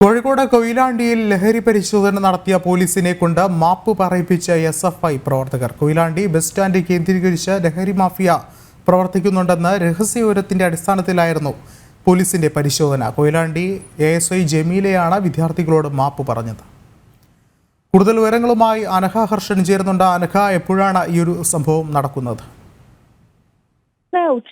കോഴിക്കോട് കൊയിലാണ്ടിയിൽ ലഹരി പരിശോധന നടത്തിയ പോലീസിനെ കൊണ്ട് മാപ്പ് പറയിപ്പിച്ച SFI പ്രവർത്തകർ. കൊയിലാണ്ടി ബസ് സ്റ്റാൻഡ് കേന്ദ്രീകരിച്ച് ലഹരി മാഫിയ പ്രവർത്തിക്കുന്നുണ്ടെന്ന് രഹസ്യവിവരത്തിന്റെ അടിസ്ഥാനത്തിലായിരുന്നു പോലീസിന്റെ പരിശോധന. കൊയിലാണ്ടി ASI ജമീലയാണ് വിദ്യാർത്ഥികളോട് മാപ്പ് പറഞ്ഞത്. കൂടുതൽ വിവരങ്ങളുമായി അനഘ ഹർഷൻ ചേരുന്നുണ്ട്. അനഘ, എപ്പോഴാണ് ഈ ഒരു സംഭവം നടക്കുന്നത്?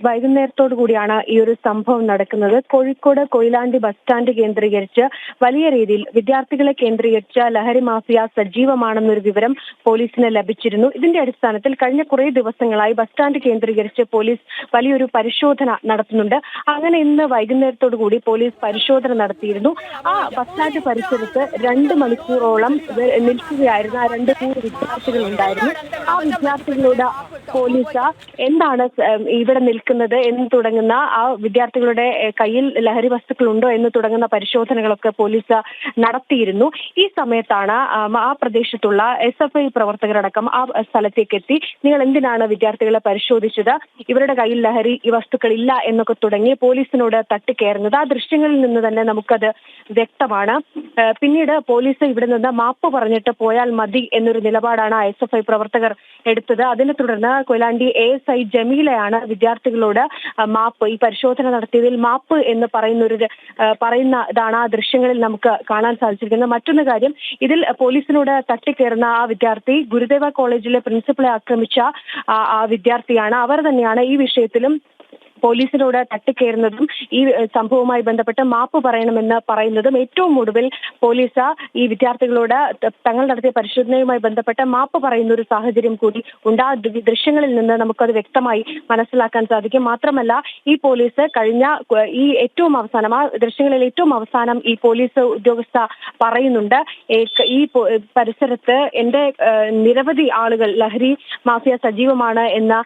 വൈകുന്നേരത്തോടു കൂടിയാണ് ഈ ഒരു സംഭവം നടക്കുന്നത്. കോഴിക്കോട് കൊയിലാണ്ടി ബസ് സ്റ്റാൻഡ് കേന്ദ്രീകരിച്ച് വലിയ രീതിയിൽ വിദ്യാർത്ഥികളെ കേന്ദ്രീകരിച്ച ലഹരി മാഫിയ സജീവമാണെന്നൊരു വിവരം പോലീസിന് ലഭിച്ചിരുന്നു. ഇതിന്റെ അടിസ്ഥാനത്തിൽ കഴിഞ്ഞ കുറേ ദിവസങ്ങളായി ബസ് സ്റ്റാൻഡ് കേന്ദ്രീകരിച്ച് പോലീസ് വലിയൊരു പരിശോധന നടത്തുന്നുണ്ട്. അങ്ങനെ ഇന്ന് വൈകുന്നേരത്തോടു കൂടി പോലീസ് പരിശോധന നടത്തിയിരുന്നു. ആ ബസ് സ്റ്റാൻഡ് പരിസരത്ത് 2 മണിക്കൂറോളം നിൽക്കുകയായിരുന്ന 2 വിദ്യാർത്ഥികൾ ഉണ്ടായിരുന്നു. ആ വിദ്യാർത്ഥികളോട് പോലീസ് എന്താണ് ഇവിടെ നിൽക്കുന്നത് എന്ന് തുടങ്ങുന്ന, ആ വിദ്യാർത്ഥികളുടെ കയ്യിൽ ലഹരി വസ്തുക്കളുണ്ടോ എന്ന് തുടങ്ങുന്ന പരിശോധനകളൊക്കെ പോലീസ് നടത്തിയിരുന്നു. ഈ സമയത്താണ് ആ പ്രദേശത്തുള്ള SFI പ്രവർത്തകരടക്കം ആ സ്ഥലത്തേക്ക് എത്തി, നിങ്ങൾ എന്തിനാണ് വിദ്യാർത്ഥികളെ പരിശോധിച്ചത്, ഇവരുടെ കയ്യിൽ ലഹരി വസ്തുക്കളില്ല എന്നൊക്കെ തുടങ്ങി പോലീസിനോട് തട്ടിക്കയറുന്നത്. ആ ദൃശ്യങ്ങളിൽ നിന്ന് തന്നെ നമുക്കത് വ്യക്തമാണ്. പിന്നീട് പോലീസ് ഇവിടെ നിന്ന് മാപ്പ് പറഞ്ഞിട്ട് പോയാൽ മതി എന്നൊരു നിലപാടാണ് SFI പ്രവർത്തകർ എടുത്തത്. അതിനെ തുടർന്ന് കൊയിലാണ്ടി ASI ജമീലയാണ് വിദ്യാർത്ഥികളോട് മാപ്പ്, ഈ പരിശോധന നടത്തിയതിൽ മാപ്പ് എന്ന് പറയുന്നതാണ് ആ ദൃശ്യങ്ങളിൽ നമുക്ക് കാണാൻ സാധിച്ചിരിക്കുന്നത്. മറ്റൊരു കാര്യം, ഇതിൽ പോലീസിനോട് തട്ടിക്കയറുന്ന ആ വിദ്യാർത്ഥി ഗുരുദേവ കോളേജിലെ പ്രിൻസിപ്പളെ ആക്രമിച്ച ആ വിദ്യാർത്ഥിയാണ്. അവർ തന്നെയാണ് ഈ വിഷയത്തിലും പോലീസിനോട് തട്ടിക്കയറുന്നതും ഈ സംഭവവുമായി ബന്ധപ്പെട്ട് മാപ്പ് പറയണമെന്ന് പറയുന്നതും. ഏറ്റവും ഒടുവിൽ പോലീസ് ഈ വിദ്യാർത്ഥികളോട് തങ്ങൾ നടത്തിയ പരിശോധനയുമായി ബന്ധപ്പെട്ട് മാപ്പ് പറയുന്ന ഒരു സാഹചര്യം കൂടി ഉണ്ട്. ആ ദൃശ്യങ്ങളിൽ നിന്ന് നമുക്കത് വ്യക്തമായി മനസ്സിലാക്കാൻ സാധിക്കും. മാത്രമല്ല, ഈ പോലീസ് കഴിഞ്ഞ ഈ ഏറ്റവും അവസാനം, ആ ദൃശ്യങ്ങളിൽ ഏറ്റവും അവസാനം ഈ പോലീസ് ഉദ്യോഗസ്ഥ പറയുന്നുണ്ട്, ഈ പരിസരത്ത് എന്റെ നിരവധി ആളുകൾ ലഹരി മാഫിയ സജീവമാണ് എന്ന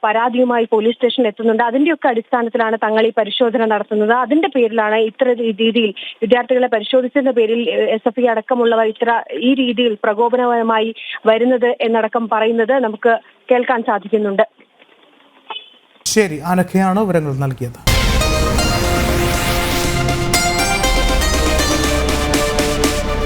പരാതിയുമായി പോലീസ് സ്റ്റേഷനിൽ എത്തുന്നുണ്ട്. അതിന്റെ അടിസ്ഥാനത്തിലാണ് തങ്ങൾ ഈ പരിശോധന നടത്തുന്നത്. അതിന്റെ പേരിലാണ് ഇത്ര രീതിയിൽ വിദ്യാർത്ഥികളെ പരിശോധിച്ചതിന്റെ പേരിൽ SFI അടക്കമുള്ളവർ ഈ രീതിയിൽ പ്രകോപനപരമായി വരുന്നത് എന്നടക്കം പറയുന്നത് നമുക്ക് കേൾക്കാൻ സാധിക്കുന്നുണ്ട്. ശരി, അനഘയാണ് വിവരങ്ങൾ നൽകിയത്.